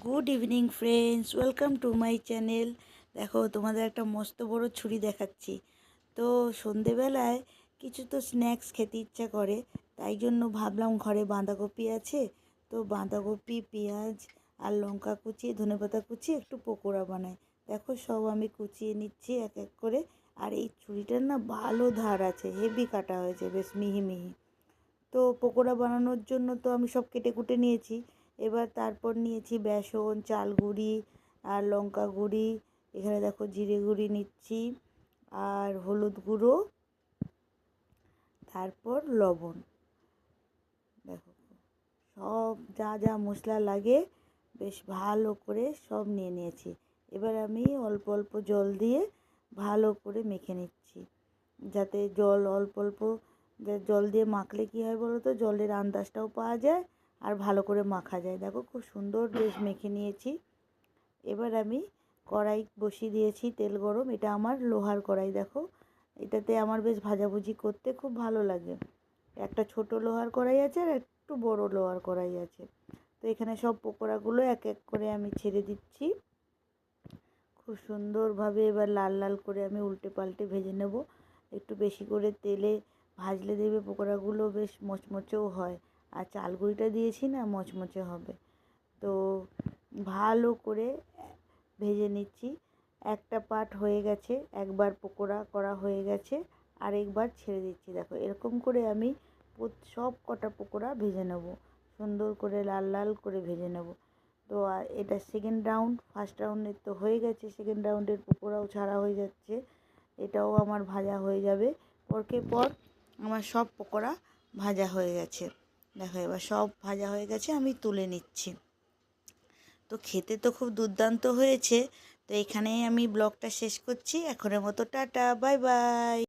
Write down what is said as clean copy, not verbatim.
Good evening friends, welcome to my channel. দেখো তোমাদের একটা মস্ত বড় ছুরি দেখাচ্ছি। তো সন্ধেবেলায় কিছু তো স্ন্যাক্স খেতে ইচ্ছা করে, তাই জন্য ভাবলাম ঘরে বাঁধাকপি আছে, তো বাঁধাকপি, পেঁয়াজ আর লঙ্কা কুচিয়ে, ধনেপাতা কুচিয়ে একটু পকোড়া বানাই। দেখো সব আমি কুচিয়ে নিচ্ছি এক এক করে। আর এই ছুরিটার না ভালো ধার আছে, হেভি কাটা হয়েছে, বেশ মিহি মিহি। তো পকোড়া বানানোর জন্য তো আমি সব কেটে কুটে নিয়েছি। এবার তারপর নিয়েছি বেসন, চাল গুঁড়ি আর লঙ্কা গুঁড়ি, এখানে দেখো জিরে গুঁড়ি নিচ্ছি, আর হলুদ গুঁড়ো, তারপর লবণ। দেখো সব যা যা মশলা লাগে বেশ ভালো করে সব নিয়ে নিয়েছি। এবার আমি অল্প অল্প জল দিয়ে ভালো করে মেখে নিচ্ছি, যাতে জল অল্প অল্প জল দিয়ে মাখলে কী হয় বলো তো, জলের আন্দাজটাও পাওয়া যায় আর ভালো করে মাখা যায়। দেখো খুব সুন্দর বেশ মেখে নিয়েছি। এবার আমি কড়াই বসিয়ে দিয়েছি, তেল গরম। এটা আমার লোহার কড়াই, দেখো এটাতে আমার বেশ ভাজাভুজি করতে খুব ভালো লাগে। একটা ছোট লোহার কড়াই আছে আর একটু বড় লোহার কড়াই আছে। তো এখানে সব পকোড়াগুলো এক এক করে আমি ছেড়ে দিচ্ছি। খুব সুন্দরভাবে এবার লাল লাল করে আমি উল্টে পাল্টে ভেজে নেব। একটু বেশি করে তেলে ভাজলে দেবে পকোড়াগুলো বেশ মচমচেও হয়, আর চাল গুঁড়িটা দিয়েছি না, মচমচে হবে। তো ভালো করে ভেজে নিচ্ছি। একটা পার্ট হয়ে গেছে, একবার পকোড়া করা হয়ে গেছে, আরেকবার ছেড়ে দিচ্ছি। দেখো এরকম করে আমি সব কটা পকোড়া ভেজে নেব, সুন্দর করে লাল লাল করে ভেজে নেব। তো এটা সেকেন্ড রাউন্ড। ফার্স্ট রাউন্ডের তো হয়ে গেছে, সেকেন্ড রাউন্ডের পকোড়াও ছাড়া হয়ে যাচ্ছে, এটাও আমার ভাজা হয়ে যাবে। পরকে পর আমার সব পকোড়া ভাজা হয়ে গেছে। দেখো এবার সব ভাজা হয়ে গেছে, আমি তুলে নিচ্ছি। তো খেতে তো খুব দুর্দান্ত হয়েছে। তো এখানেই আমি ব্লগটা শেষ করছি। এখনের মতো টাটা, বাই বাই।